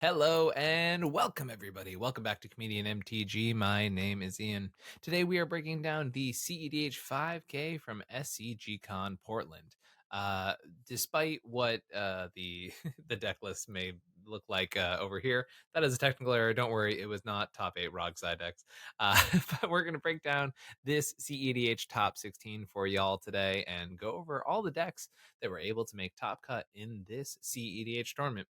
Hello and welcome, everybody. Welcome back to Comedian MTG. My name is Ian. Today we are breaking down the cEDH 5K from SCG Con Portland. Uh, Despite what the the deck list may look like over here, that is a technical error. Don't worry, it was not top 8 Rogside decks. Uh, but we're going to break down this cEDH top 16 for y'all today and go over all the decks that were able to make top cut in this cEDH tournament.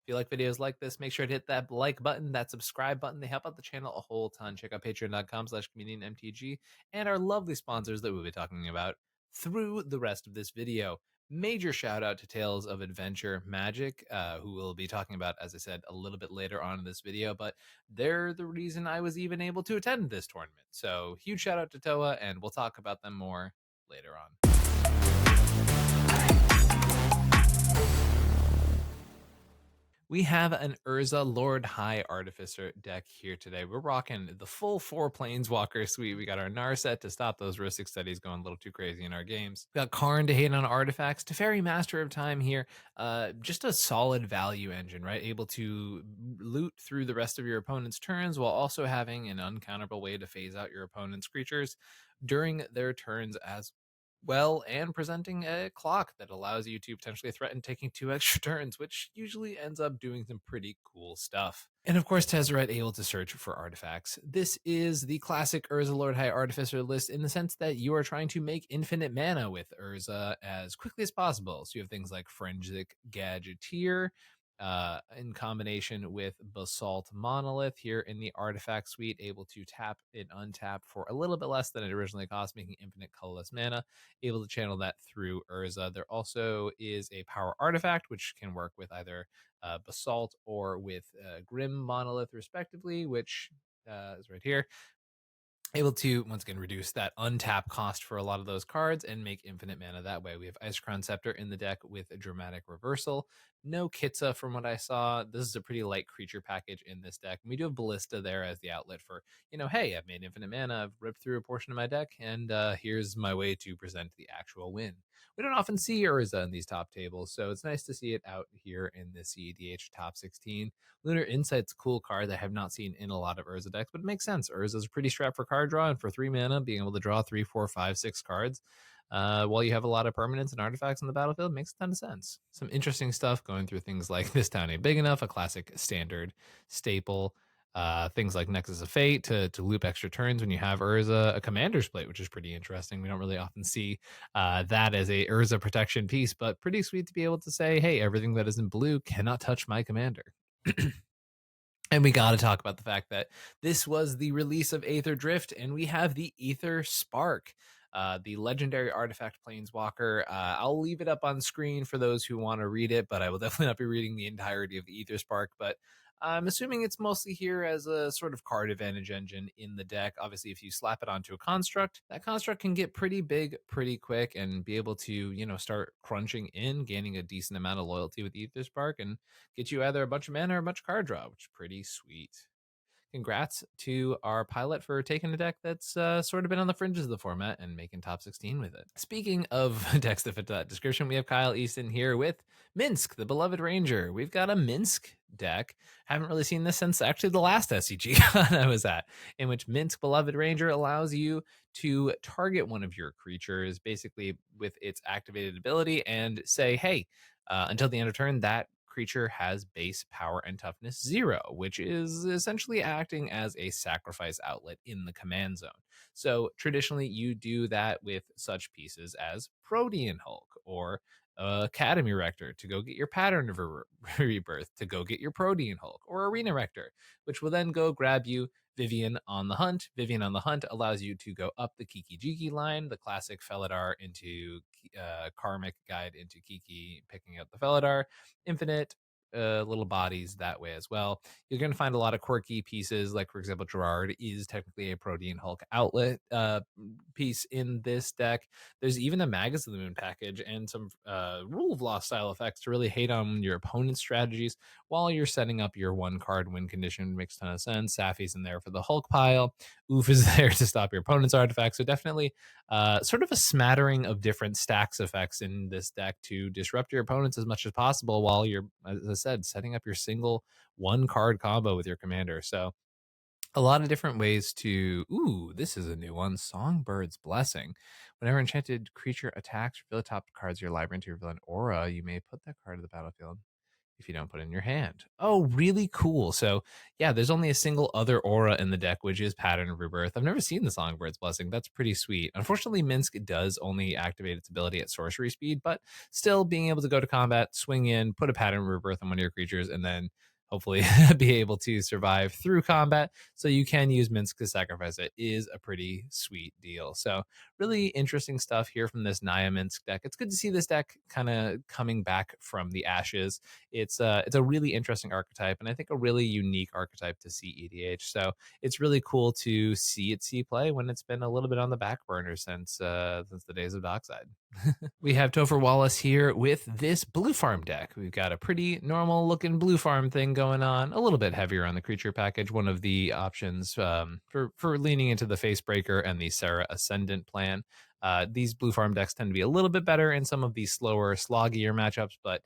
If you like videos like this, make sure to hit that like button, that subscribe button. They help out the channel a whole ton. Check out patreon.com/comedianmtg and our lovely sponsors that we'll be talking about through the rest of this video. Major shout out to Tales of Adventure Magic, who we'll be talking about, as I said, a little bit later on in this video, but they're the reason I was even able to attend this tournament. So huge shout out to Toa, and we'll talk about them more later on. We have an Urza Lord High Artificer deck here today. We're rocking the full 4 Planeswalker suite. We got our Narset to stop those Rhystic studies going a little too crazy in our games. We got Karn to hate on artifacts. Teferi Master of Time here. Just a solid value engine, right? Able to loot through the rest of your opponent's turns while also having an uncounterable way to phase out your opponent's creatures during their turns as well, and presenting a clock that allows you to potentially threaten taking 2 extra turns, which usually ends up doing some pretty cool stuff. And of course, Tezzeret able to search for artifacts. This is the classic Urza Lord High Artificer list in the sense that you are trying to make infinite mana with Urza as quickly as possible. So you have things like Forensic Gadgeteer, in combination with Basalt Monolith here in the Artifact Suite, able to tap and untap for a little bit less than it originally cost, making infinite colorless mana, able to channel that through Urza. There also is a Power Artifact, which can work with either Basalt or with Grim Monolith, respectively, which is right here, able to once again reduce that untap cost for a lot of those cards and make infinite mana that way. We have Ice Crown Scepter in the deck with a dramatic reversal. No Kitsa from what I saw. This is a pretty light creature package in this deck. And we do have Ballista there as the outlet for, hey, I've made infinite mana, I've ripped through a portion of my deck, and here's my way to present the actual win. We don't often see Urza in these top tables, so it's nice to see it out here in the cEDH top 16. Lunar Insight's a cool card that I have not seen in a lot of Urza decks, but it makes sense. Urza's pretty strapped for card draw, and for 3 mana, being able to draw 3, 4, 5, 6 cards while you have a lot of permanents and artifacts on the battlefield makes a ton of sense. Some interesting stuff going through things like This Town Ain't Big Enough, a classic standard staple. Things like Nexus of Fate to loop extra turns when you have Urza, a Commander's Plate, which is pretty interesting. We don't really often see that as a Urza protection piece, but pretty sweet to be able to say, hey, everything that isn't blue cannot touch my commander. And we got to talk about the fact that this was the release of Aether Drift, and we have the Aether Spark, the legendary artifact planeswalker. I'll leave it up on screen for those who want to read it, but I will definitely not be reading the entirety of the Aether Spark. But I'm assuming it's mostly here as a sort of card advantage engine in the deck. Obviously, if you slap it onto a construct, that construct can get pretty big pretty quick and be able to, start crunching in, gaining a decent amount of loyalty with Aether Spark, and get you either a bunch of mana or a bunch of card draw, which is pretty sweet. Congrats to our pilot for taking a deck that's sort of been on the fringes of the format and making top 16 with it. Speaking of decks that fit that description, we have Kyle Easton here with Minsk, the Beloved Ranger. We've got a Minsk deck. Haven't really seen this since actually the last SCG I was at, in which Minsk Beloved Ranger allows you to target one of your creatures basically with its activated ability and say, hey, until the end of turn, that creature has base power and toughness 0, which is essentially acting as a sacrifice outlet in the command zone. So traditionally, you do that with such pieces as Protean Hulk or Academy Rector to go get your Pattern of Rebirth, to go get your Protean Hulk, or Arena Rector, which will then go grab you Vivian on the Hunt. Vivian on the Hunt allows you to go up the Kiki Jiki line, the classic Felidar into Karmic Guide into Kiki, picking up the Felidar. Infinite little bodies that way as well. You're going to find a lot of quirky pieces, like, for example, Gerard is technically a Protean Hulk outlet piece in this deck. There's even a Magus of the Moon package and some Rule of Law style effects to really hate on your opponent's strategies while you're setting up your 1-card win condition. Makes a ton of sense. Safi's in there for the Hulk pile. Oof is there to stop your opponent's artifacts. So definitely sort of a smattering of different stacks effects in this deck to disrupt your opponents as much as possible while you're, as I said, setting up your single 1-card combo with your commander. So a lot of different ways to, ooh, this is a new one, Songbird's Blessing. Whenever enchanted creature attacks, reveal the top cards of your library into your villain aura. You may put that card to the battlefield if you don't put it in your hand. Oh, really cool. So yeah, there's only a single other aura in the deck, which is Pattern of Rebirth. I've never seen the Songbird's Blessing. That's pretty sweet. Unfortunately, Minsk does only activate its ability at sorcery speed, but still being able to go to combat, swing in, put a Pattern of Rebirth on one of your creatures, and then hopefully be able to survive through combat so you can use Minsk to sacrifice it is a pretty sweet deal. So really interesting stuff here from this Naya Minsk deck. It's good to see this deck kind of coming back from the ashes. It's a really interesting archetype, and I think a really unique archetype to cEDH. So it's really cool to see it see play when it's been a little bit on the back burner since the days of Dockside. We have Topher Wallace here with this blue farm deck. We've got a pretty normal looking blue farm thing going on, a little bit heavier on the creature package. One of the options for leaning into the Facebreaker and the Sarah Ascendant plan. These blue farm decks tend to be a little bit better in some of the slower, sloggier matchups, but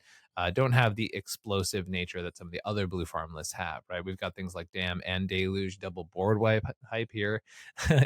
don't have the explosive nature that some of the other blue farm lists have, right? We've got things like Dam and Deluge double board wipe hype here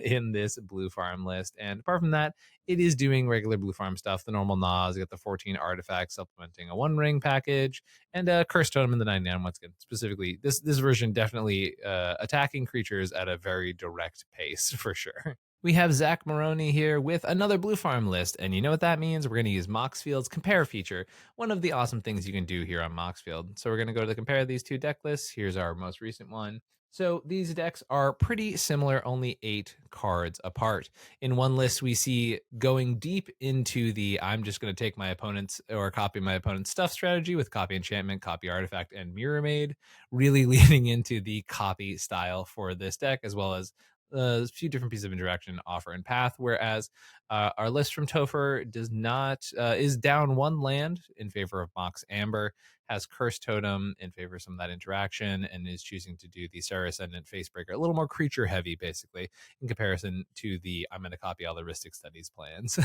in this blue farm list. And apart from that, it is doing regular blue farm stuff, the normal Nas. You got the 14 artifacts supplementing a 1-ring package, and a Curse Totem in the 99. Once again, specifically, this version definitely attacking creatures at a very direct pace for sure. We have Zach Maroney here with another blue farm list, and you know what that means? We're going to use Moxfield's compare feature, one of the awesome things you can do here on Moxfield. So we're going to go to the compare these two deck lists. Here's our most recent one. So these decks are pretty similar, only 8 cards apart. In one list, we see going deep into the I'm just going to take my opponent's or copy my opponent's stuff strategy with copy enchantment, copy artifact, and mirror maid, really leaning into the copy style for this deck, as well as a few different pieces of interaction, offer and path, whereas our list from Topher does not is down 1 land in favor of Mox Amber, has Curse Totem in favor of some of that interaction, and is choosing to do the Sarah Ascendant Facebreaker, a little more creature heavy, basically, in comparison to the I'm going to copy all the Ristic Studies plans.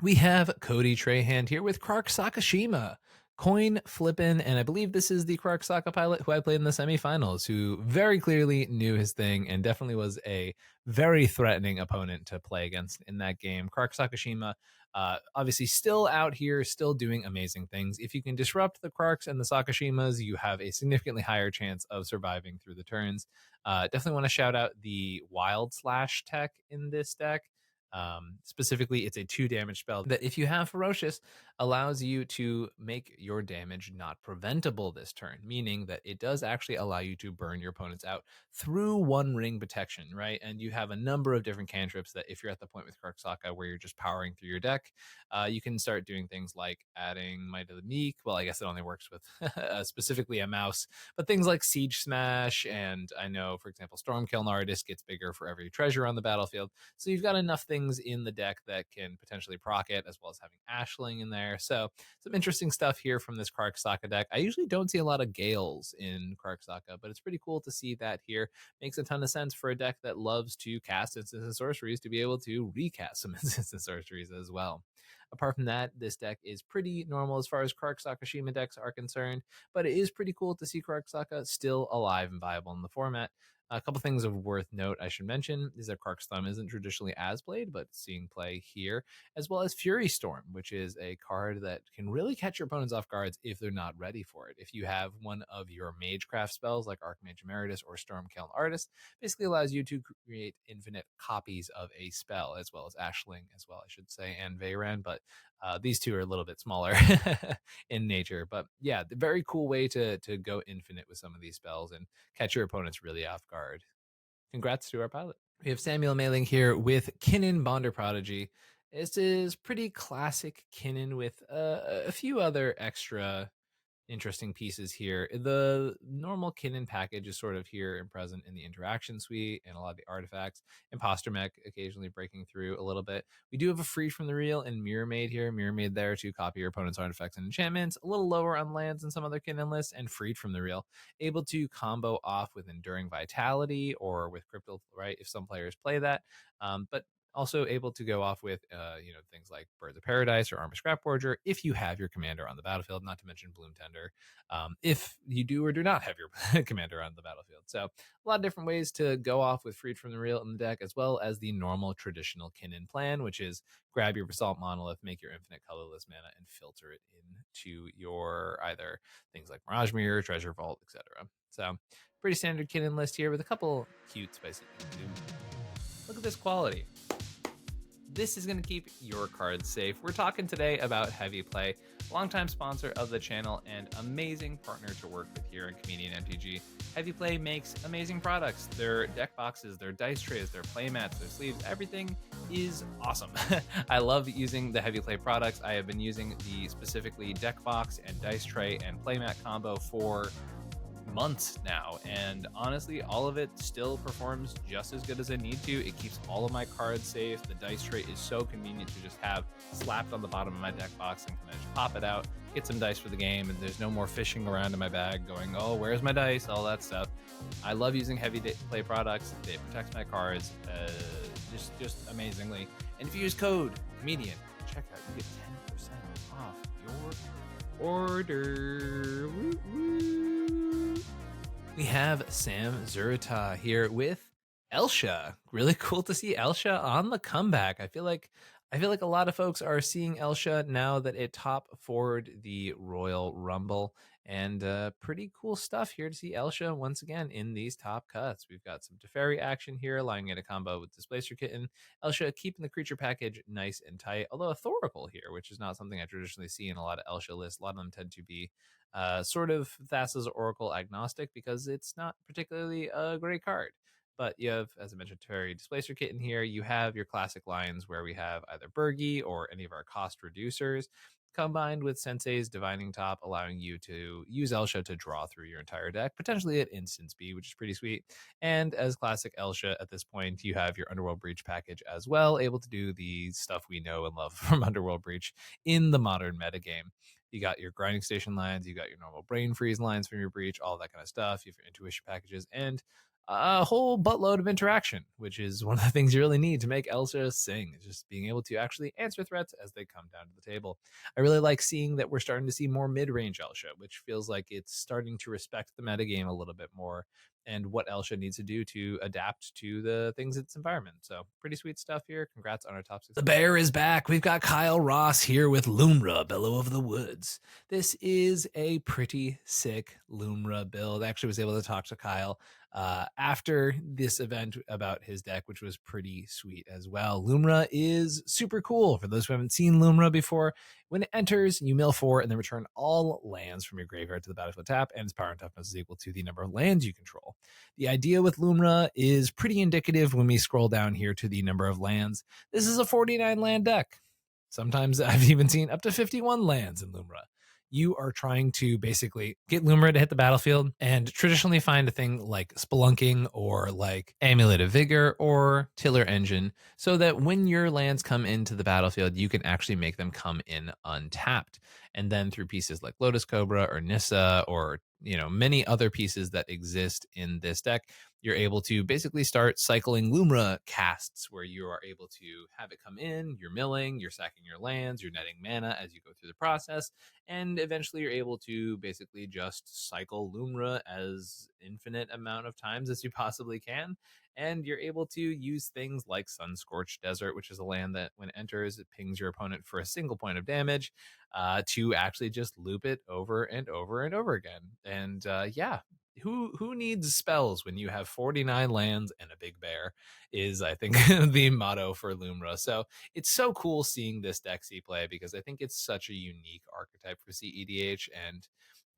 We have Cody Trahand here with Krark Sakashima. Coin flippin', and I believe this is the Krark Saka pilot who I played in the semifinals, who very clearly knew his thing and definitely was a very threatening opponent to play against in that game. Krark Sakashima, obviously still out here, still doing amazing things. If you can disrupt the Krarks and the Sakashimas, you have a significantly higher chance of surviving through the turns. Definitely want to shout out the Wild Slash tech in this deck. Specifically, it's a 2 damage spell that if you have Ferocious, allows you to make your damage not preventable this turn, meaning that it does actually allow you to burn your opponents out through 1 ring protection, right? And you have a number of different cantrips that if you're at the point with Krark Saka where you're just powering through your deck, you can start doing things like adding Might of the Meek. Well, I guess it only works with specifically a mouse, but things like Siege Smash, and I know, for example, Stormkiln Artist gets bigger for every treasure on the battlefield. So you've got enough things in the deck that can potentially proc it, as well as having Ashling in there. So some interesting stuff here from this Krark Saka deck. I usually don't see a lot of Gales in Krark Saka, but it's pretty cool to see that here. Makes a ton of sense for a deck that loves to cast instants and sorceries to be able to recast some instants and sorceries as well. Apart from that, this deck is pretty normal as far as Krark Sakashima decks are concerned, but it is pretty cool to see Krark Saka still alive and viable in the format. A couple things of worth note I should mention is that Krark's Thumb isn't traditionally as played, but seeing play here, as well as Fury Storm, which is a card that can really catch your opponents off guards if they're not ready for it. If you have one of your Magecraft spells like Archmage Emeritus or Stormkiln Artist, basically allows you to create infinite copies of a spell, as well as Ashling, as well, I should say, and Veyran, but these two are a little bit smaller in nature. But yeah, the very cool way to go infinite with some of these spells and catch your opponents really off guard. Congrats to our pilot. We have Samuel Mailing here with Kinnan Bonder Prodigy. This is pretty classic Kinnan with a few other extra interesting pieces here. The normal Kinnan package is sort of here and present in the interaction suite and a lot of the artifacts. Imposter Mech occasionally breaking through a little bit. We do have a Free from the Real and Mirror Maid here. Mirror Maid there to copy your opponent's artifacts and enchantments. A little lower on lands than some other Kinnan lists, and Freed from the Real. Able to combo off with Enduring Vitality or with Crypto, right, if some players play that. But Also able to go off with, things like Birds of Paradise or Armor Scrap Forger if you have your commander on the battlefield, not to mention Bloom Tender, if you do or do not have your commander on the battlefield. So a lot of different ways to go off with Freed from the Real in the deck, as well as the normal traditional Kinnan plan, which is grab your Basalt Monolith, make your infinite colorless mana, and filter it into your either things like Mirage Mirror, Treasure Vault, etc. So pretty standard Kinnan list here with a couple cute spicy things to do. Look at this quality. This is going to keep your cards safe. We're talking today about Heavy Play, longtime sponsor of the channel and amazing partner to work with here in Comedian MTG. Heavy Play makes amazing products. Their deck boxes, their dice trays, their play mats, their sleeves, everything is awesome. I love using the Heavy Play products. I have been using the specifically deck box and dice tray and playmat combo for months now, and honestly all of it still performs just as good as I need to. It keeps all of my cards safe. The dice tray is so convenient to just have slapped on the bottom of my deck box and can just pop it out, get some dice for the game, and there's no more fishing around in my bag going, oh, where's my dice, all that stuff. I love using Heavy Play products. They protect my cards just amazingly, and if you use code comedian check out, you get 10% off your order. Woo woo. We have Sam Zurita here with Elsha. Really cool to see Elsha on the comeback. I feel like a lot of folks are seeing Elsha now that it top forward the Royal Rumble, and pretty cool stuff here to see Elsha once again in these top cuts. We've got some Teferi action here, allowing it to combo with Displacer Kitten. Elsha keeping the creature package nice and tight, although a Thoracle here, which is not something I traditionally see in a lot of Elsha lists. A lot of them tend to be sort of Thassa's Oracle agnostic because it's not particularly a great card. But you have, as I mentioned, Teferi Displacer Kitten here. You have your classic lines where we have either Bergie or any of our cost reducers, combined with Sensei's Divining Top, allowing you to use Elsha to draw through your entire deck, potentially at instant speed, which is pretty sweet. And as classic Elsha at this point, you have your Underworld Breach package as well, able to do the stuff we know and love from Underworld Breach in the modern metagame. You got your grinding station lines, you got your normal brain freeze lines from your breach, all that kind of stuff. You have your intuition packages and a whole buttload of interaction, which is one of the things you really need to make Elsha sing, is just being able to actually answer threats as they come down to the table. I really like seeing that we're starting to see more mid-range Elsha, which feels like it's starting to respect the metagame a little bit more and what Elsha needs to do to adapt to the things its environment. So pretty sweet stuff here. Congrats on our top 6. The bear is back. We've got Kyle Ross here with Lumra, Bellow of the Woods. This is a pretty sick Lumra build. I actually was able to talk to Kyle after this event about his deck, which was pretty sweet as well. Lumra is super cool. For those who haven't seen Lumra before, when it enters, you mill 4 and then return all lands from your graveyard to the battlefield tap, and its power and toughness is equal to the number of lands you control. The idea with Lumra is pretty indicative when we scroll down here to the number of lands. This is a 49 land deck. Sometimes I've even seen up to 51 lands in Lumra. You are trying to basically get Lumra to hit the battlefield and traditionally find a thing like Spelunking or like Amulet of Vigor or Tiller Engine, so that when your lands come into the battlefield, you can actually make them come in untapped. And then through pieces like Lotus Cobra or Nissa or many other pieces that exist in this deck, you're able to basically start cycling Lumra casts where you are able to have it come in, you're milling, you're sacking your lands, you're netting mana as you go through the process, and eventually you're able to basically just cycle Lumra as infinite amount of times as you possibly can. And you're able to use things like Sunscorched Desert, which is a land that when it enters, it pings your opponent for a single point of damage, to actually just loop it over and over and over again. And who needs spells when you have 49 lands and a big bear is, I think, the motto for Lumra. So it's so cool seeing this deck see play because I think it's such a unique archetype for cEDH, and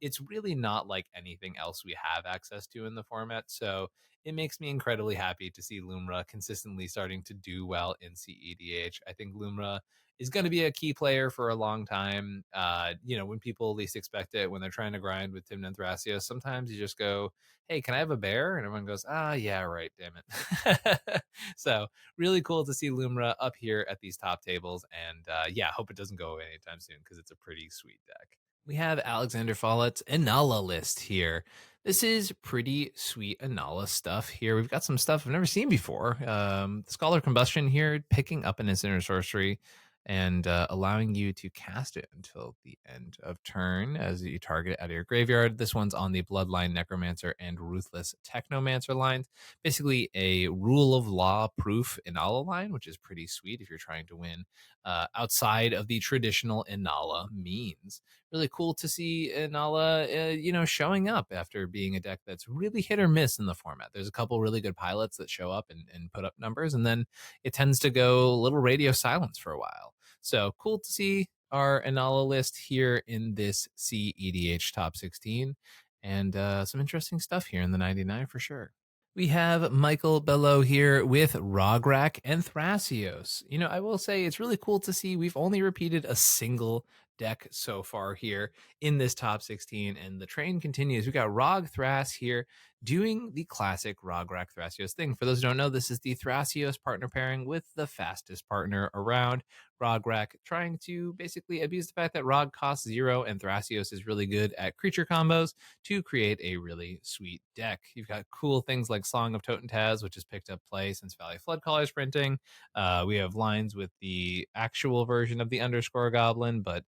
it's really not like anything else we have access to in the format. So it makes me incredibly happy to see Lumra consistently starting to do well in cEDH. I think Lumra is going to be a key player for a long time. When people least expect it, when they're trying to grind with Timnan and Thrasios, sometimes you just go, hey, can I have a bear? And everyone goes, yeah, right, damn it. So really cool to see Lumra up here at these top tables. And hope it doesn't go away anytime soon because it's a pretty sweet deck. We have Alexander Follett's Inala list here. This is pretty sweet Inala stuff here. We've got some stuff I've never seen before. Scholar Combustion here, picking up an instant or sorcery and allowing you to cast it until the end of turn as you target it out of your graveyard. This one's on the Bloodline Necromancer and Ruthless Technomancer lines. Basically a rule of law proof Inala line, which is pretty sweet if you're trying to win outside of the traditional Inala means. Really cool to see Inala, showing up after being a deck that's really hit or miss in the format. There's a couple really good pilots that show up and put up numbers, and then it tends to go a little radio silence for a while. So cool to see our Inala list here in this cEDH top 16, and some interesting stuff here in the 99 for sure. We have Michael Bellow here with Rograkh and Thrasios. I will say it's really cool to see we've only repeated a single deck so far here in this top 16, and the train continues. We got Rog Thras here doing the classic Rograkh Thrasios thing. For those who don't know, this is the Thrasios partner pairing with the fastest partner around, Rograkh, trying to basically abuse the fact that Rog costs 0 and Thrasios is really good at creature combos to create a really sweet deck. You've got cool things like Song of Totentaz, which has picked up play since Valley Floodcaller's printing. We have lines with the actual version of the underscore goblin, but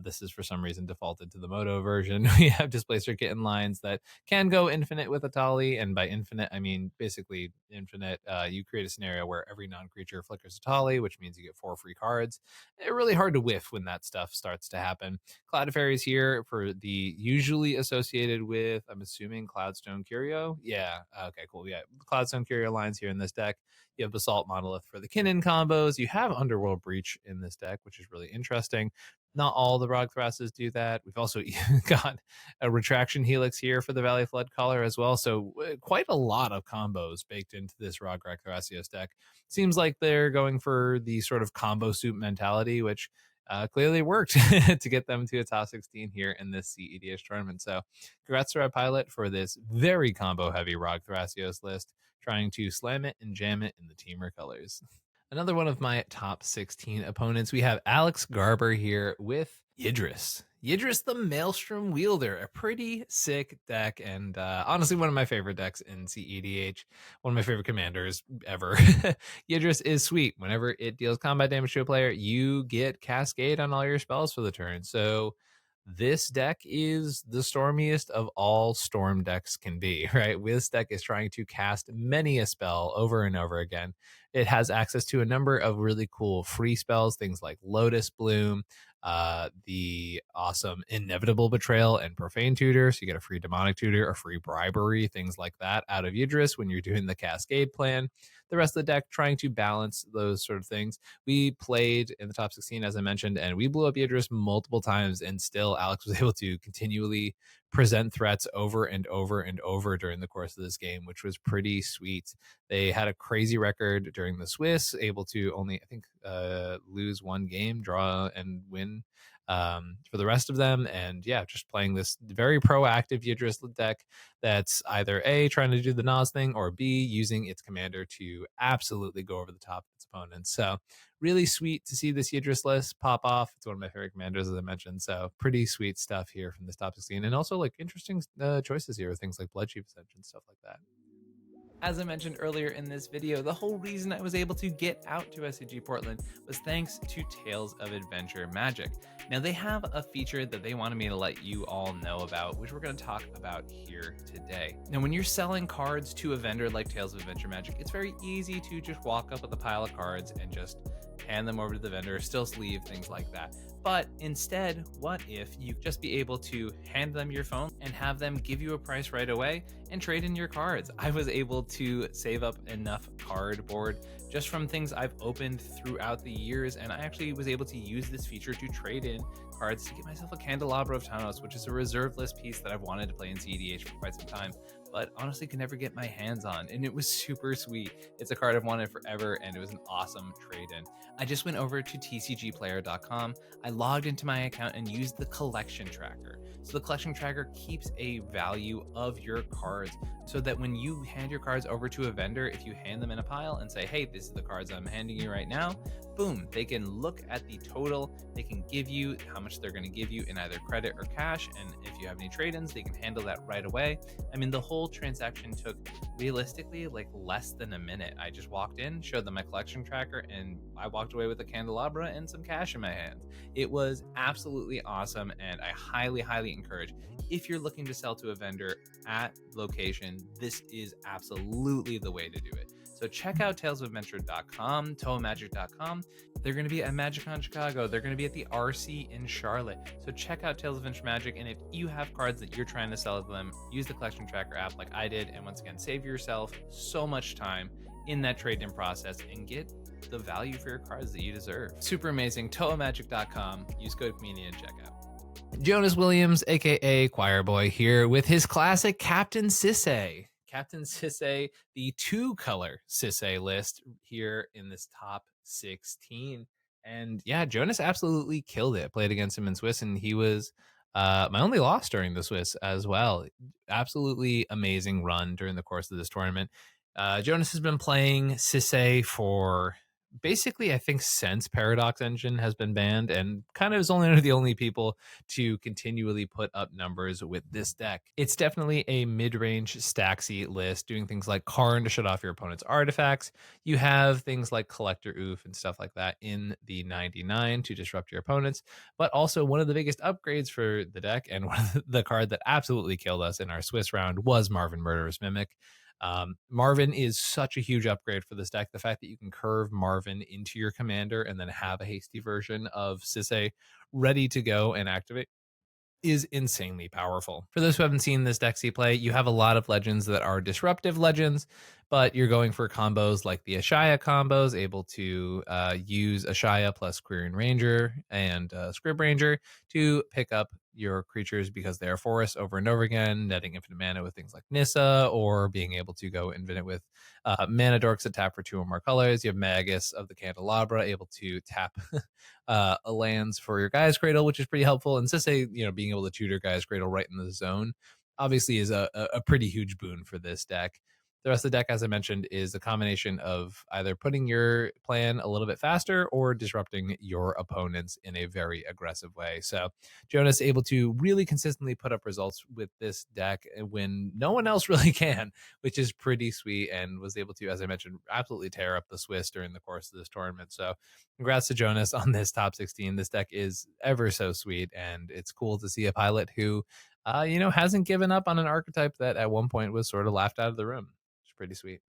this is for some reason defaulted to the Moto version. We have Displacer Kitten lines that can go infinite with Atali, and by infinite, I mean basically infinite. You create a scenario where every non-creature flickers Atali, which means you get 4 free cards. They're really hard to whiff when that stuff starts to happen. Cloud of Fairies here for the usually associated with, I'm assuming, Cloudstone Curio. Yeah, okay, cool. Yeah, Cloudstone Curio lines here in this deck. You have Basalt Monolith for the Kinnan combos. You have Underworld Breach in this deck, which is really interesting. Not all the Rog Thrasses do that. We've also got a Retraction Helix here for the Valley Flood Caller as well. So quite a lot of combos baked into this Rograkh Thrasios deck. Seems like they're going for the sort of combo soup mentality, which clearly worked to get them to a top 16 here in this cEDH tournament. So congrats to our pilot for this very combo heavy Rog Thrasios list, trying to slam it and jam it in the teamer colors. Another one of my top 16 opponents, we have Alex Garber here with Yidris. Yidris the Maelstrom Wielder, a pretty sick deck, and honestly one of my favorite decks in cEDH, one of my favorite commanders ever. Yidris is sweet. Whenever it deals combat damage to a player, you get Cascade on all your spells for the turn. So this deck is the stormiest of all storm decks can be, right? This deck is trying to cast many a spell over and over again. It has access to a number of really cool free spells, things like Lotus Bloom, the awesome Inevitable Betrayal and Profane Tutor. So you get a free Demonic Tutor, a free Bribery, things like that out of Yidris when you're doing the Cascade plan. The rest of the deck trying to balance those sort of things. We played in the top 16, as I mentioned, and we blew up Yidris multiple times, and still Alex was able to continually present threats over and over and over during the course of this game, which was pretty sweet. They had a crazy record during the Swiss, able to only, I think, lose one game, draw and win for the rest of them. And yeah, just playing this very proactive Yidris deck that's either A, trying to do the Nas thing, or B, using its commander to absolutely go over the top of its opponents. So really sweet to see this Yidris list pop off. It's one of my favorite commanders, as I mentioned. So pretty sweet stuff here from this top 16. And also like interesting choices here, things like Bloodchief Ascension, stuff like that. As I mentioned earlier in this video, the whole reason I was able to get out to SCG Portland was thanks to Tales of Adventure Magic. Now they have a feature that they wanted me to let you all know about, which we're going to talk about here today. Now when you're selling cards to a vendor like Tales of Adventure Magic, it's very easy to just walk up with a pile of cards and just hand them over to the vendor, still sleeve, things like that. But instead, what if you just be able to hand them your phone and have them give you a price right away and trade in your cards? I was able to save up enough cardboard just from things I've opened throughout the years, and I actually was able to use this feature to trade in cards to get myself a Candelabra of Tanos, which is a reserve list piece that I've wanted to play in cEDH for quite some time, but honestly could never get my hands on, and it was super sweet. It's a card I've wanted forever, and it was an awesome trade-in. I just went over to tcgplayer.com. I logged into my account and used the collection tracker. So the collection tracker keeps a value of your cards so that when you hand your cards over to a vendor, if you hand them in a pile and say, hey, this is the cards I'm handing you right now, boom, they can look at the total. They can give you how much they're going to give you in either credit or cash. And if you have any trade-ins, they can handle that right away. I mean, the whole transaction took realistically like less than a minute. I just walked in, showed them my collection tracker, and I walked away with a candelabra and some cash in my hands. It was absolutely awesome, and I highly encourage, if you're looking to sell to a vendor at location, this is absolutely the way to do it. So check out talesofadventure.com, toamagic.com. They're going to be at MagicCon Chicago. They're going to be at the RC in Charlotte. So check out Tales of Adventure Magic, and if you have cards that you're trying to sell to them, use the collection tracker app like I did, and once again, save yourself so much time in that trade-in process and get the value for your cards that you deserve. Super amazing. toamagic.com. Use code comedian and check out. Jonas Williams, aka Choir Boy, here with his classic Captain Sisay. Captain Sisay, the 2-color Sisay list here in this top 16. And yeah, Jonas absolutely killed it. Played against him in Swiss, and he was my only loss during the Swiss as well. Absolutely amazing run during the course of this tournament. Jonas has been playing Sisay for basically, I think, since Paradox Engine has been banned, and kind of is only one of the only people to continually put up numbers with this deck. It's definitely a mid-range stacksy list, doing things like Karn to shut off your opponent's artifacts. You have things like Collector Oof and stuff like that in the 99 to disrupt your opponents, but also one of the biggest upgrades for the deck, and one of the card that absolutely killed us in our Swiss round, was Marvin Murderous Mimic. Marvin is such a huge upgrade for this deck. The fact that you can curve Marvin into your commander and then have a hasty version of Sisay ready to go and activate is insanely powerful. For those who haven't seen this deck see play, you have a lot of legends that are disruptive legends, but you're going for combos like the Ashaya combos, able to use Ashaya plus Quirion Ranger and Scrib Ranger to pick up your creatures because they are forests over and over again, netting infinite mana with things like Nissa, or being able to go infinite with mana dorks that tap for 2 or more colors. You have Magus of the Candelabra, able to tap lands for your Gaia's Cradle, which is pretty helpful. And Sisay, being able to tutor Gaia's Cradle right in the zone obviously is a pretty huge boon for this deck. The rest of the deck, as I mentioned, is a combination of either putting your plan a little bit faster or disrupting your opponents in a very aggressive way. So Jonas able to really consistently put up results with this deck when no one else really can, which is pretty sweet, and was able to, as I mentioned, absolutely tear up the Swiss during the course of this tournament. So congrats to Jonas on this top 16. This deck is ever so sweet, and it's cool to see a pilot who, hasn't given up on an archetype that at one point was sort of laughed out of the room. It's pretty sweet.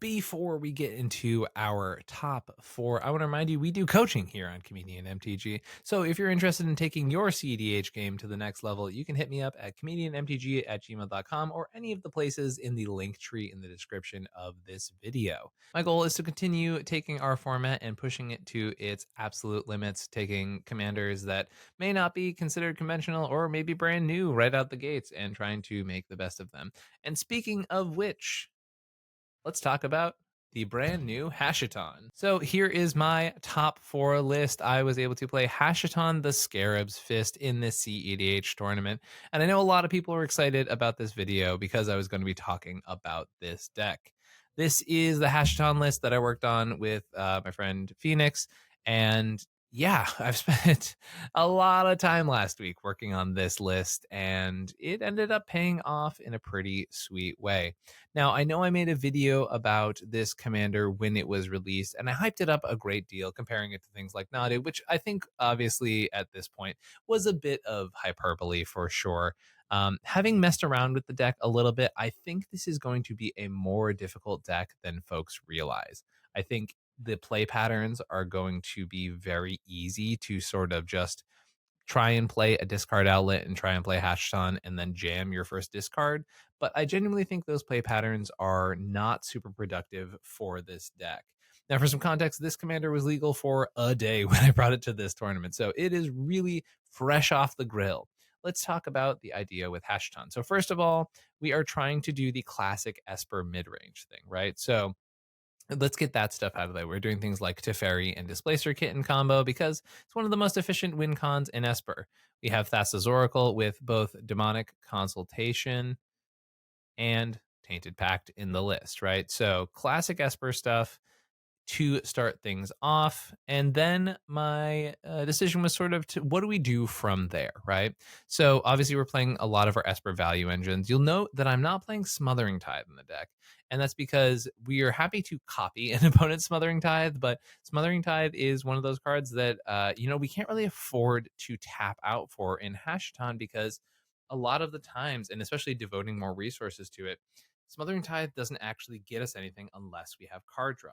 Before we get into our top 4, I want to remind you we do coaching here on Comedian MTG. So if you're interested in taking your cEDH game to the next level, you can hit me up at comedianmtg@gmail.com or any of the places in the link tree in the description of this video. My goal is to continue taking our format and pushing it to its absolute limits, taking commanders that may not be considered conventional or maybe brand new right out the gates and trying to make the best of them. And speaking of which, let's talk about the brand new Hashaton. So here is my top 4 list. I was able to play Hashaton the Scarab's Fist in this cEDH tournament. And I know a lot of people are excited about this video because I was going to be talking about this deck. This is the Hashaton list that I worked on with my friend Phoenix. And yeah, I've spent a lot of time last week working on this list, and it ended up paying off in a pretty sweet way. Now, I know I made a video about this commander when it was released, and I hyped it up a great deal, comparing it to things like Nadu, which I think obviously at this point was a bit of hyperbole for sure. Having messed around with the deck a little bit, I think this is going to be a more difficult deck than folks realize. I think the play patterns are going to be very easy to sort of just try and play a discard outlet and try and play Hashaton and then jam your first discard. But I genuinely think those play patterns are not super productive for this deck. Now, for some context, this commander was legal for a day when I brought it to this tournament, so it is really fresh off the grill. Let's talk about the idea with Hashaton. So first of all, we are trying to do the classic Esper mid-range thing, right? So let's get that stuff out of the way. We're doing things like Teferi and Displacer Kitten combo because it's one of the most efficient win cons in Esper. We have Thassa's Oracle with both Demonic Consultation and Tainted Pact in the list, right? So classic Esper stuff to start things off. And then my decision was sort of to what do we do from there, right? So obviously we're playing a lot of our Esper value engines. You'll note that I'm not playing Smothering Tithe in the deck. And that's because we are happy to copy an opponent's Smothering Tithe, but Smothering Tithe is one of those cards that, we can't really afford to tap out for in Hashaton because a lot of the times, and especially devoting more resources to it, Smothering Tithe doesn't actually get us anything unless we have card draw.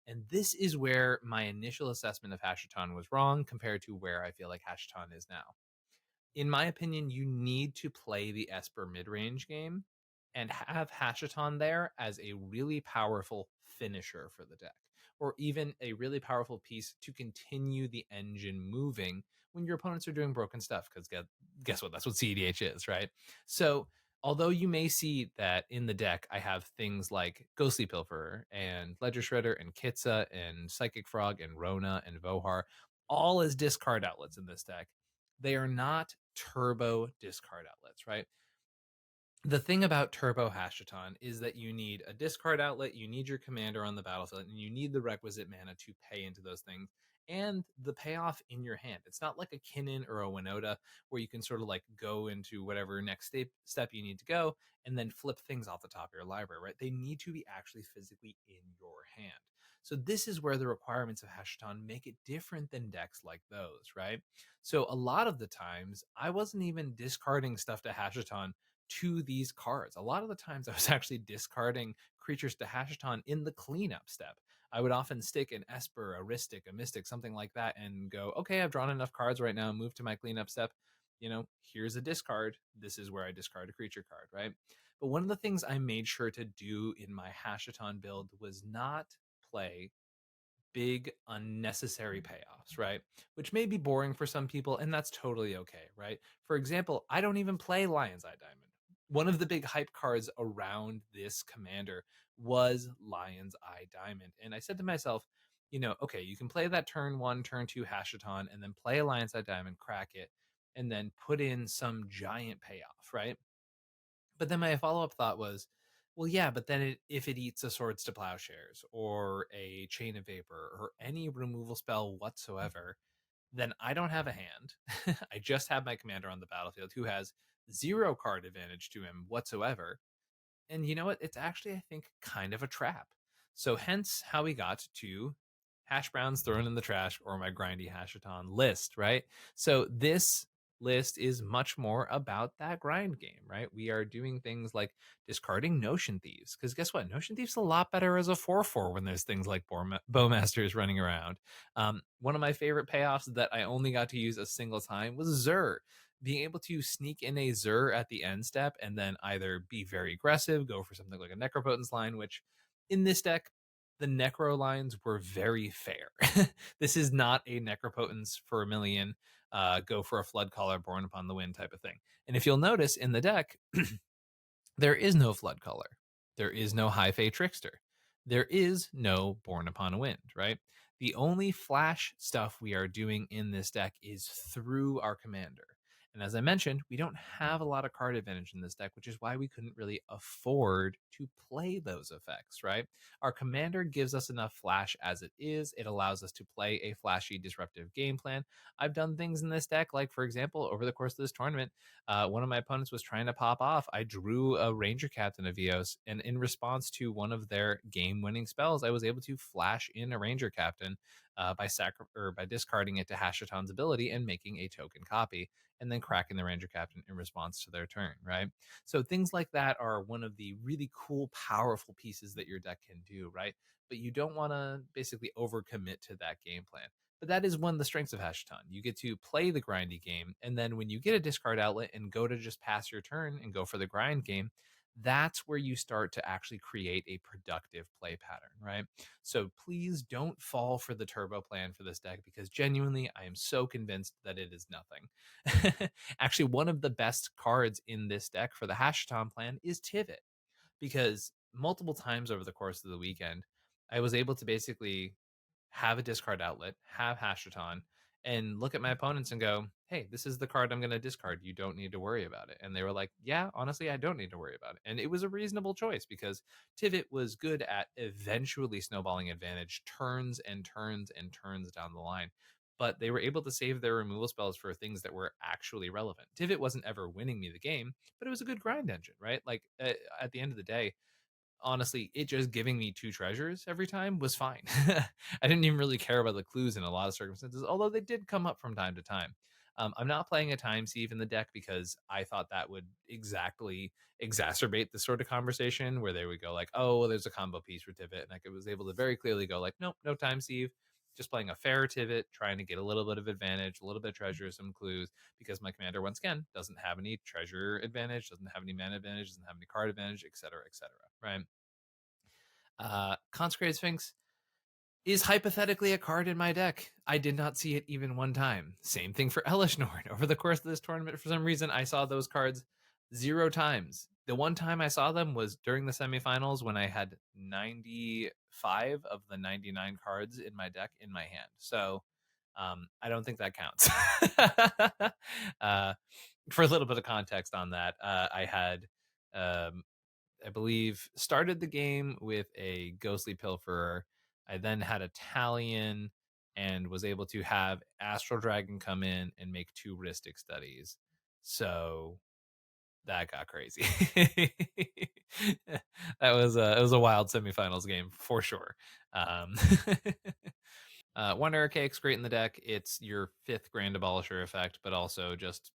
And this is where my initial assessment of Hashaton was wrong compared to where I feel like Hashaton is now. In my opinion, you need to play the Esper mid-range game and have Hashaton there as a really powerful finisher for the deck, or even a really powerful piece to continue the engine moving when your opponents are doing broken stuff. Because guess what? That's what cEDH is, right? So although you may see that in the deck, I have things like Ghostly Pilferer and Ledger Shredder and Kitsa and Psychic Frog and Rona and Vohar, all as discard outlets in this deck. They are not turbo discard outlets, right? The thing about Turbo Hashaton is that you need a discard outlet, you need your commander on the battlefield, and you need the requisite mana to pay into those things and the payoff in your hand. It's not like a Kinnan or a Winota where you can sort of like go into whatever next step you need to go and then flip things off the top of your library, right? They need to be actually physically in your hand. So this is where the requirements of Hashaton make it different than decks like those, right? So a lot of the times I wasn't even discarding stuff to Hashaton to these cards. A lot of the times I was actually discarding creatures to Hashaton in the cleanup step. I would often stick an Esper, a Rhystic, a Mystic, something like that, and go, okay, I've drawn enough cards right now, move to my cleanup step. Here's a discard. This is where I discard a creature card, right? But one of the things I made sure to do in my Hashaton build was not play big unnecessary payoffs, right? Which may be boring for some people, and that's totally okay, right? For example, I don't even play Lion's Eye Diamond. One of the big hype cards around this commander was Lion's Eye Diamond. And I said to myself, okay, you can play that turn one, turn two Hashaton, and then play a Lion's Eye Diamond, crack it, and then put in some giant payoff, right? But then my follow up thought was, well, yeah, but then if it eats a Swords to Plowshares or a Chain of Vapor or any removal spell whatsoever, then I don't have a hand. I just have my commander on the battlefield who has 0 card advantage to him whatsoever. And you know what? It's actually, I think, kind of a trap. So hence how we got to hash browns thrown in the trash or my grindy Hashaton list, right? So this list is much more about that grind game, right? We are doing things like discarding Notion Thieves, because guess what? Notion Thieves a lot better as a 4/4 when there's things like Bowmasters running around. One of my favorite payoffs that I only got to use a single time was Zur. Being able to sneak in a Zur at the end step and then either be very aggressive, go for something like a Necropotence line, which in this deck the necro lines were very fair. This is not a necropotence for a million, go for a flood caller born upon the wind type of thing. And if you'll notice in the deck, there is no flood caller. There is no high fae trickster. There is no born upon a wind, right? The only flash stuff we are doing in this deck is through our commander. And as I mentioned, we don't have a lot of card advantage in this deck, which is why we couldn't really afford to play those effects, right? Our commander gives us enough flash as it is. It allows us to play a flashy, disruptive game plan. I've done things in this deck, like, for example, over the course of this tournament, one of my opponents was trying to pop off. I drew a Ranger Captain of Eos, and in response to one of their game-winning spells, I was able to flash in a Ranger Captain by discarding it to Hashaton's ability and making a token copy, and then cracking the Ranger Captain in response to their turn, right? So things like that are one of the really cool, powerful pieces that your deck can do, right? But you don't want to basically overcommit to that game plan. But that is one of the strengths of Hashaton. You get to play the grindy game, and then when you get a discard outlet and go to just pass your turn and go for the grind game, that's where you start to actually create a productive play pattern, right? So please don't fall for the turbo plan for this deck, because genuinely, I am so convinced that it is nothing. Actually, one of the best cards in this deck for the Hashaton plan is Tivit, because multiple times over the course of the weekend, I was able to basically have a discard outlet, have Hashaton, and look at my opponents and go, hey, this is the card I'm going to discard. You don't need to worry about it. And they were like, yeah, honestly, I don't need to worry about it. And it was a reasonable choice because Tivit was good at eventually snowballing advantage turns and turns and turns down the line. But they were able to save their removal spells for things that were actually relevant. Tivit wasn't ever winning me the game, but it was a good grind engine, right? Like at the end of the day, honestly, it just giving me 2 treasures every time was fine. I didn't even really care about the clues in a lot of circumstances, although they did come up from time to time. I'm not playing a time sieve in the deck because I thought that would exactly exacerbate the sort of conversation where they would go like, "Oh, well, there's a combo piece for Tivit," and I was able to very clearly go like, "Nope, no time sieve." Just playing a fair Tivit, trying to get a little bit of advantage, a little bit of treasure, some clues, because my commander, once again, doesn't have any treasure advantage, doesn't have any mana advantage, doesn't have any card advantage, etc., etc. Right? Consecrated Sphinx is hypothetically a card in my deck. I did not see it even one time. Same thing for Elesh Norn. Over the course of this tournament, for some reason, I saw those cards 0 times. The one time I saw them was during the semifinals when I had 95 of the 99 cards in my deck in my hand. So I don't think that counts. For a little bit of context on that, I had um, I believe, started the game with a Ghostly Pilferer. I then had Italian and was able to have Astral Dragon come in and make 2 Rhystic Studies. So that got crazy. That was it was a wild semifinals game for sure. Um, Wonder Cake's great in the deck. It's your 5th Grand Abolisher effect, but also just,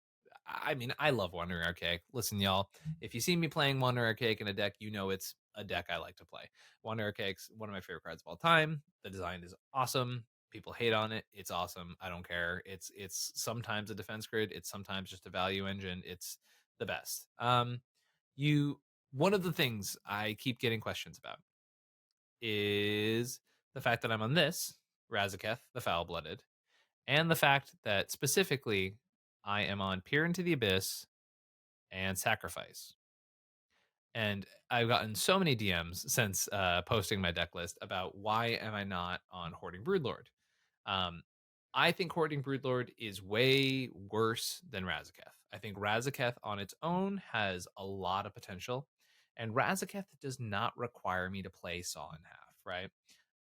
I mean, I love Wandering Archaic. Listen, y'all, if you see me playing Wandering Archaic in a deck, you know it's a deck I like to play. Wandering Archaic's one of my favorite cards of all time. The design is awesome. People hate on it. It's awesome. I don't care. It's sometimes a defense grid. It's sometimes just a value engine. It's the best. You One of the things I keep getting questions about is the fact that I'm on this Razaketh, the Foul Blooded, and the fact that specifically I am on Peer into the Abyss and Sacrifice. And I've gotten so many DMs since posting my deck list about why am I not on Hoarding Broodlord. Um, I think Hoarding Broodlord is way worse than Razaketh. I think Razaketh on its own has a lot of potential, and Razaketh does not require me to play Saw in Half, right?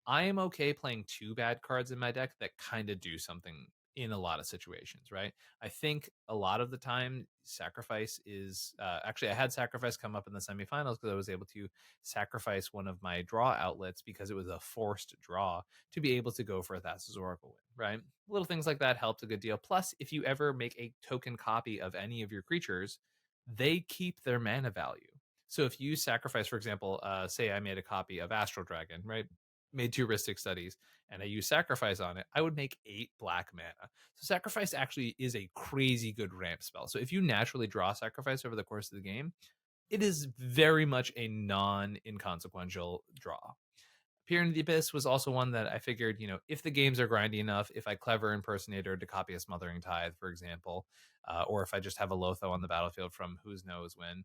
I am okay playing 2 bad cards in my deck that kind of do something in a lot of situations, right? I think a lot of the time, Sacrifice is actually, I had Sacrifice come up in the semifinals because I was able to sacrifice one of my draw outlets because it was a forced draw to be able to go for a Thassa's Oracle win, right? Little things like that helped a good deal. Plus, if you ever make a token copy of any of your creatures, they keep their mana value. So if you sacrifice, for example, say I made a copy of Astral Dragon, right? Made 2 Rhystic Studies, and I use Sacrifice on it, I would make 8 black mana. So Sacrifice actually is a crazy good ramp spell. So if you naturally draw Sacrifice over the course of the game, it is very much a non-inconsequential draw. Peer into the Abyss was also one that I figured, if the games are grindy enough, if I clever Impersonator to copy a Smothering Tithe, for example, or if I just have a Lotho on the battlefield from who's knows when,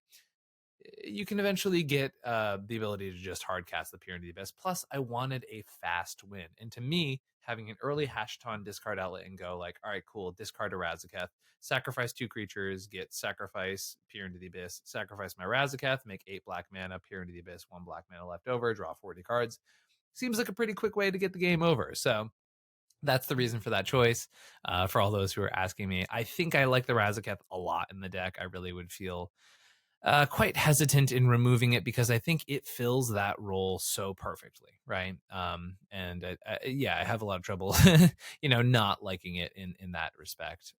you can eventually get the ability to just hard cast the Peer into the Abyss. Plus, I wanted a fast win. And to me, having an early Hashaton discard outlet and go like, all right, cool, discard a Razaketh, sacrifice 2 creatures, get sacrifice, Peer into the Abyss, sacrifice my Razaketh, make 8 black mana, Peer into the Abyss, 1 black mana left over, draw 40 cards. Seems like a pretty quick way to get the game over. So that's the reason for that choice. For all those who are asking me, I think I like the Razaketh a lot in the deck. I really would feel quite hesitant in removing it because I think it fills that role so perfectly, right? And yeah, I have a lot of trouble, not liking it in that respect.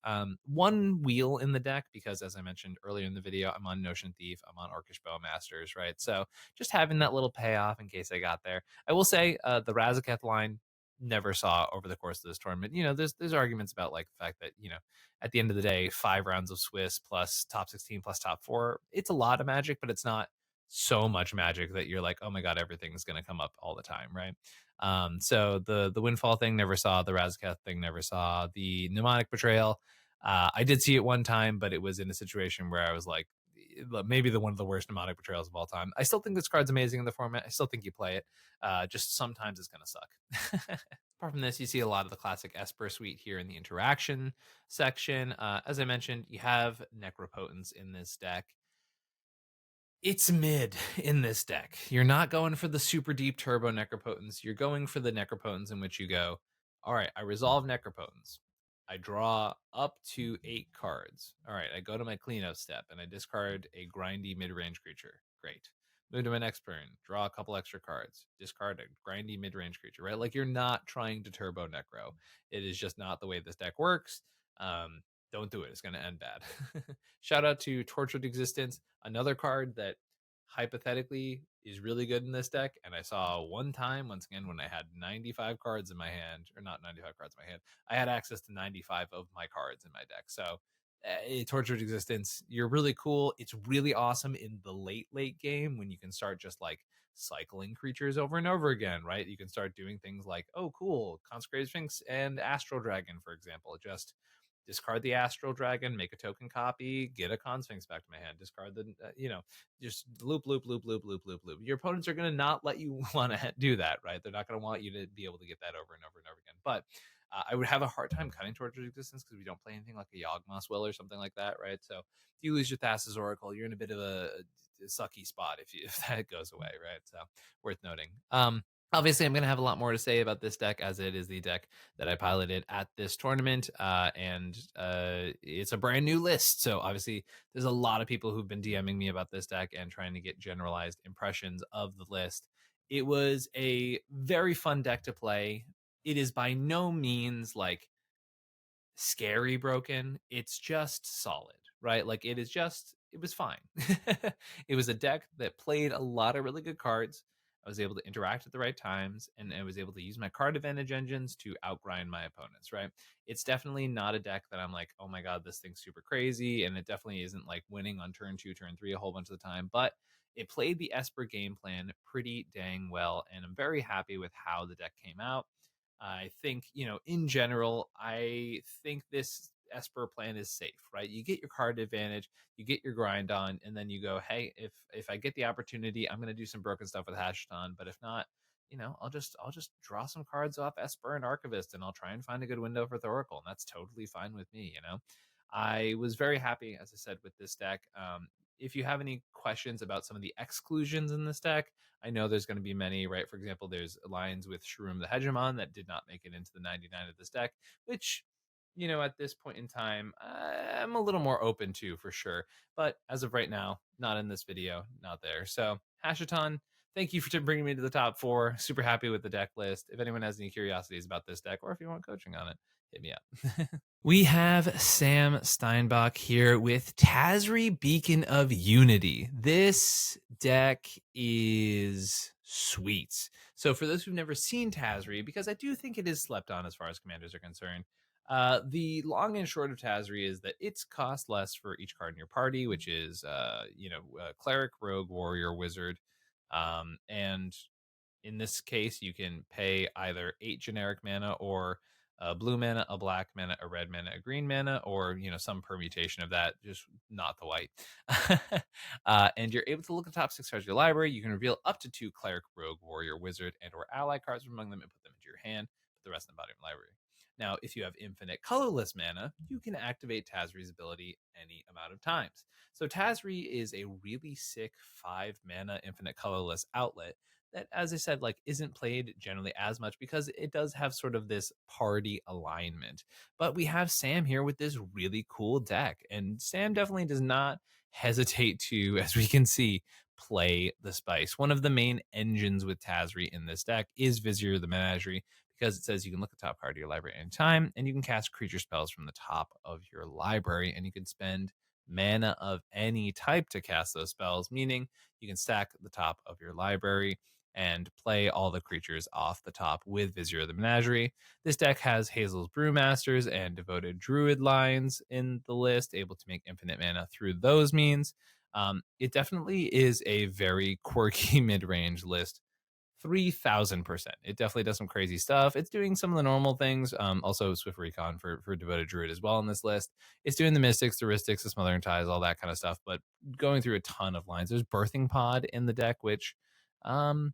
One wheel in the deck because, as I mentioned earlier in the video, I'm on Notion Thief, I'm on Orcish Bowmasters, right? So just having that little payoff in case I got there. I will say the Razaketh line never saw over the course of this tournament. There's arguments about like the fact that at the end of the day, 5 rounds of Swiss plus top 16 plus top 4, it's a lot of magic, but it's not so much magic that you're like, oh my god, everything's going to come up all the time, right? So the Windfall thing never saw, the Razaketh thing never saw, the Mnemonic Betrayal. I did see it one time, but it was in a situation where I was like, maybe one of the worst mnemonic betrayals of all time. I still think this card's amazing in the format. I still think you play it. Just sometimes it's going to suck. Apart from this, you see a lot of the classic Esper suite here in the interaction section. As I mentioned, you have Necropotence in this deck. It's mid in this deck. You're not going for the super deep turbo Necropotence. You're going for the Necropotence in which you go, all right, I resolve Necropotence. I draw up to 8 cards. All right, I go to my cleanup step and I discard a grindy mid-range creature. Great. Move to my next turn, draw a couple extra cards, discard a grindy mid-range creature, right? Like, you're not trying to turbo Necro. It is just not the way this deck works. Don't do it. It's going to end bad. Shout out to Tortured Existence, another card that hypothetically is really good in this deck. And I saw one time, once again, when I had 95 cards in my hand, or not 95 cards in my hand, I had access to 95 of my cards in my deck. So Tortured Existence, you're really cool. It's really awesome in the late game when you can start just like cycling creatures over and over again, right? You can start doing things like, oh, cool, Consecrated Sphinx and Astral Dragon, for example. Just discard the Astral Dragon, make a token copy, get a Con Sphinx back to my hand, discard the, just loop. Your opponents are going to not let you want to do that, right? They're not going to want you to be able to get that over and over and over again. But I would have a hard time cutting Tortured Existence because we don't play anything like a Yawgmoth Will or something like that, right? So if you lose your Thassa's Oracle, you're in a bit of a sucky spot if that goes away, right? So worth noting. Obviously, I'm going to have a lot more to say about this deck as it is the deck that I piloted at this tournament, and it's a brand new list. So obviously, there's a lot of people who've been DMing me about this deck and trying to get generalized impressions of the list. It was a very fun deck to play. It is by no means like scary broken. It's just solid, right? Like, it was fine. It was a deck that played a lot of really good cards. I was able to interact at the right times, and I was able to use my card advantage engines to outgrind my opponents, right? It's definitely not a deck that I'm like, oh my god, this thing's super crazy, and it definitely isn't like winning on turn 2, turn 3 a whole bunch of the time, but it played the Esper game plan pretty dang well, and I'm very happy with how the deck came out. I think, in general, I think this Esper plan is safe, right? You get your card advantage, you get your grind on, and then you go, hey, if I get the opportunity, I'm gonna do some broken stuff with Hashaton, but if not, I'll just draw some cards off Esper and Archivist, and I'll try and find a good window for Thoracle, and that's totally fine with me. I was very happy, as I said, with this deck. If you have any questions about some of the exclusions in this deck, I know there's going to be many, right? For example, there's lines with Shroom the Hegemon that did not make it into the 99 of this deck, which, at this point in time, I'm a little more open to for sure. But as of right now, not in this video, not there. So, Hashaton, thank you for bringing me to the top 4. Super happy with the deck list. If anyone has any curiosities about this deck, or if you want coaching on it, hit me up. We have Sam Steinbach here with Tazri Beacon of Unity. This deck is sweet. So for those who've never seen Tazri, because I do think it is slept on as far as commanders are concerned, the long and short of Tazri is that it's cost less for each card in your party, which is, cleric, rogue, warrior, wizard, and in this case, you can pay either 8 generic mana or a blue mana, a black mana, a red mana, a green mana, or some permutation of that, just not the white. And you're able to look at the top 6 cards of your library. You can reveal up to 2 cleric, rogue, warrior, wizard, and or ally cards from among them and put them into your hand. Put the rest in the bottom of your library. Now, if you have infinite colorless mana, you can activate Tazri's ability any amount of times. So Tazri is a really sick 5 mana infinite colorless outlet that, as I said, like, isn't played generally as much because it does have sort of this party alignment. But we have Sam here with this really cool deck, and Sam definitely does not hesitate to, as we can see, play the spice. One of the main engines with Tazri in this deck is Vizier the Menagerie, because it says you can look at the top card of your library anytime, and you can cast creature spells from the top of your library, and you can spend mana of any type to cast those spells, meaning you can stack the top of your library and play all the creatures off the top with Vizier of the Menagerie. This deck has Hazel's Brewmasters and Devoted Druid lines in the list, able to make infinite mana through those means. It definitely is a very quirky mid-range list 3000%. It definitely does some crazy stuff. It's doing some of the normal things. Also Swift Recon for Devoted Druid as well on this list. It's doing the Mystics, the Ristics, the Smothering Ties, all that kind of stuff, but going through a ton of lines. There's Birthing Pod in the deck, which um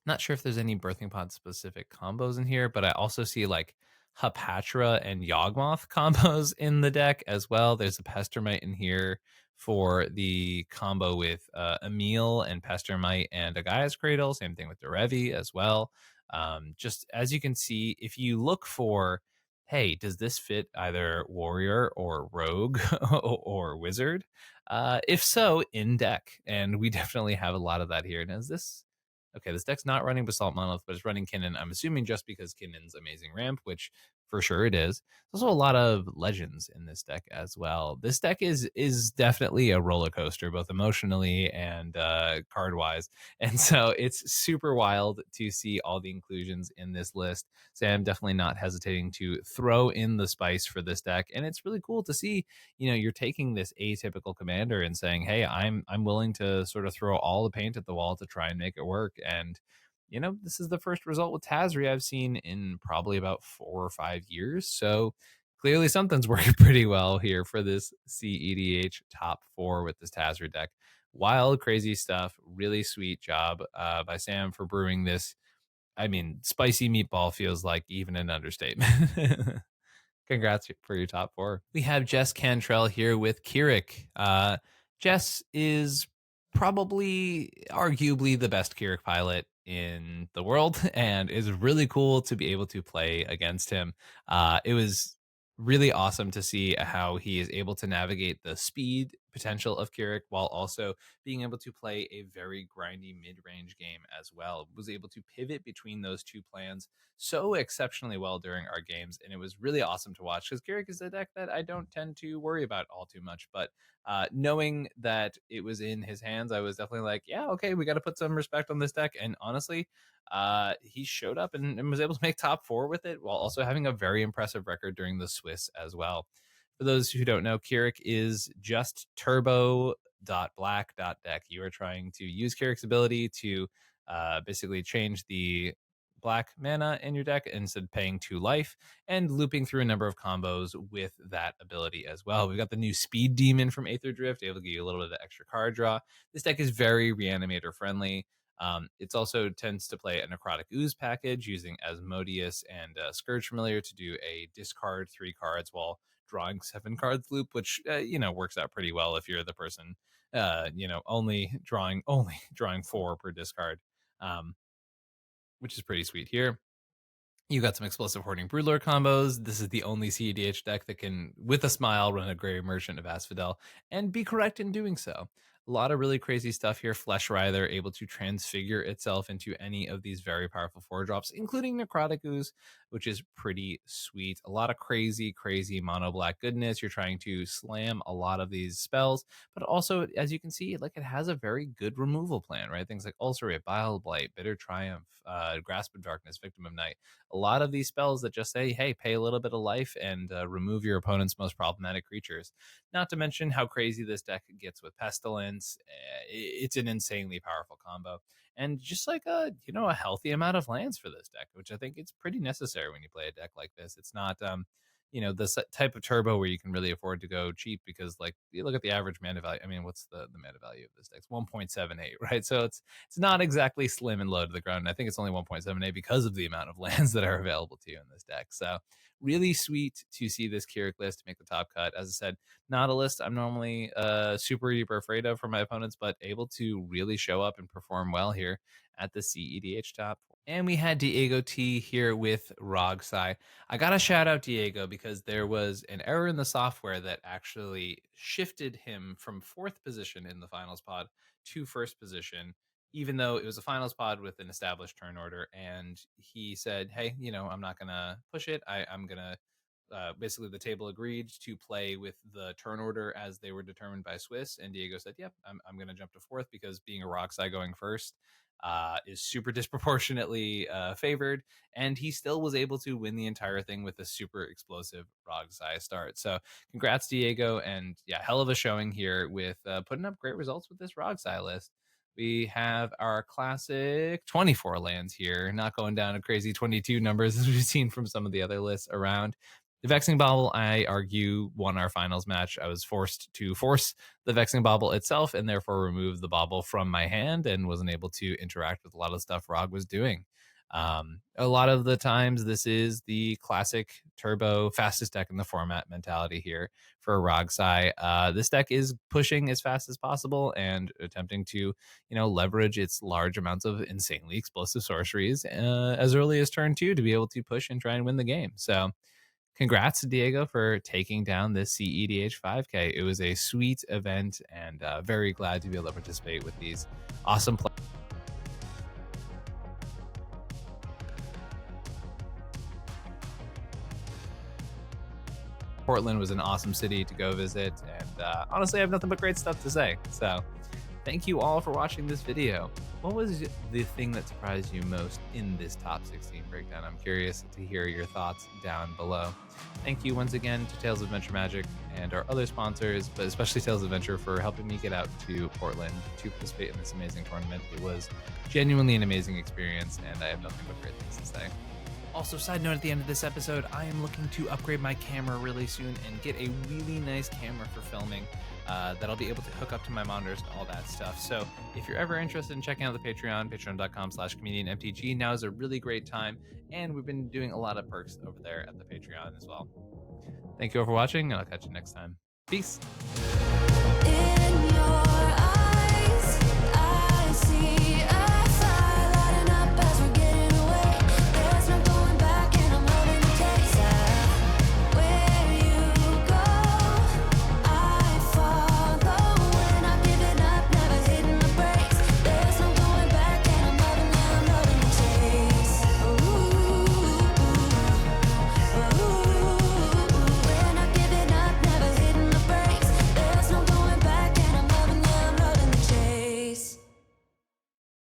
not sure if there's any Birthing Pod specific combos in here, but I also see like Hapatra and Yawgmoth combos in the deck as well. There's a Pestermite in here for the combo with Emil and Pestermite and a Gaia's Cradle. Same thing with Derevi as well. Just as you can see, if you look for, hey, does this fit either warrior or rogue or wizard? If so, in deck. And we definitely have a lot of that here. Now, is this okay, this deck's not running Basalt Monolith, but it's running Kinnan. I'm assuming just because Kinnan's amazing ramp, which for sure it is. There's also a lot of legends in this deck as well. This deck is definitely a roller coaster, both emotionally and card wise. And so it's super wild to see all the inclusions in this list. So I'm definitely not hesitating to throw in the spice for this deck. And it's really cool to see, you're taking this atypical commander and saying, hey, I'm willing to sort of throw all the paint at the wall to try and make it work. And this is the first result with Tazri I've seen in probably about 4 or 5 years. So clearly something's working pretty well here for this cEDH top 4 with this Tazri deck. Wild, crazy stuff. Really sweet job by Sam for brewing this. I mean, spicy meatball feels like even an understatement. Congrats for your top 4. We have Jess Cantrell here with Kirik. Jess is probably arguably the best Kirik pilot in the world and is really cool to be able to play against him. It was really awesome to see how he is able to navigate the speed potential of Kirik while also being able to play a very grindy mid-range game as well. Was able to pivot between those two plans so exceptionally well during our games, and it was really awesome to watch because Kirik is a deck that I don't tend to worry about all too much, but knowing that it was in his hands, I was definitely like, yeah, okay, we got to put some respect on this deck. And honestly, he showed up and was able to make top 4 with it while also having a very impressive record during the Swiss as well. For those who don't know, Kirik is just turbo.black.deck. You are trying to use Kirik's ability to basically change the black mana in your deck instead paying 2 life and looping through a number of combos with that ability as well. We've got the new Speed Demon from Aether Drift, able to give you a little bit of extra card draw. This deck is very Reanimator friendly. It's also tends to play a Necrotic Ooze package using Asmodeus and Scourge Familiar to do a discard 3 cards while drawing 7 cards loop, which works out pretty well if you're the person only drawing 4 per discard, which is pretty sweet here. You got some Explosive Hoarding Broodlord combos. This is the only cEDH deck that can, with a smile, run a Grey Merchant of Asphodel and be correct in doing so. A lot of really crazy stuff here. Flesh Writher able to transfigure itself into any of these very powerful 4-drops, including Necrotic Ooze, which is pretty sweet. A lot of crazy, crazy mono black goodness. You're trying to slam a lot of these spells, but also, as you can see, like it has a very good removal plan, right? Things like Ulcerate, Bile Blight, Bitter Triumph, Grasp of Darkness, Victim of Night. A lot of these spells that just say, hey, pay a little bit of life and remove your opponent's most problematic creatures. Not to mention how crazy this deck gets with Pestilence. It's an insanely powerful combo. And just like a healthy amount of lands for this deck, which I think it's pretty necessary when you play a deck like this. It's not the type of turbo where you can really afford to go cheap because, like, you look at the average mana value. I mean, what's the mana value of this deck? It's 1.78, right? So it's not exactly slim and low to the ground. And I think it's only 1.78 because of the amount of lands that are available to you in this deck. So really sweet to see this Kirik list make the top cut. As I said, not a list I'm normally super duper afraid of for my opponents, but able to really show up and perform well here at the cEDH top. And we had Diego T here with Rogsai. I got to shout out Diego because there was an error in the software that actually shifted him from 4th position in the finals pod to 1st position, even though it was a finals pod with an established turn order. And he said, hey, I'm not going to push it. I'm going to basically the table agreed to play with the turn order as they were determined by Swiss. And Diego said, yep, I'm going to jump to 4th because being a Roxai going first is super disproportionately favored. And he still was able to win the entire thing with a super explosive Roxai start. So congrats, Diego. And yeah, hell of a showing here with putting up great results with this Roxai list. We have our classic 24 lands here, not going down to crazy 22 numbers as we've seen from some of the other lists around. The Vexing Bauble, I argue, won our finals match. I was forced to force the Vexing Bauble itself and therefore remove the bauble from my hand and wasn't able to interact with a lot of the stuff Rog was doing. A lot of the times, this is the classic turbo fastest deck in the format mentality here for Rogsai. This deck is pushing as fast as possible and attempting to, leverage its large amounts of insanely explosive sorceries as early as turn 2 to be able to push and try and win the game. So congrats, Diego, for taking down this cEDH 5K. It was a sweet event and very glad to be able to participate with these awesome players. Portland was an awesome city to go visit, and honestly, I have nothing but great stuff to say. So thank you all for watching this video. What was the thing that surprised you most in this top 16 breakdown? I'm curious to hear your thoughts down below. Thank you once again to Tales of Adventure Magic and our other sponsors, but especially Tales of Adventure for helping me get out to Portland to participate in this amazing tournament. It was genuinely an amazing experience, and I have nothing but great things to say. Also, side note at the end of this episode, I am looking to upgrade my camera really soon and get a really nice camera for filming that I'll be able to hook up to my monitors and all that stuff. So if you're ever interested in checking out the Patreon, patreon.com/comedianmtg, now is a really great time. And we've been doing a lot of perks over there at the Patreon as well. Thank you all for watching, and I'll catch you next time. Peace.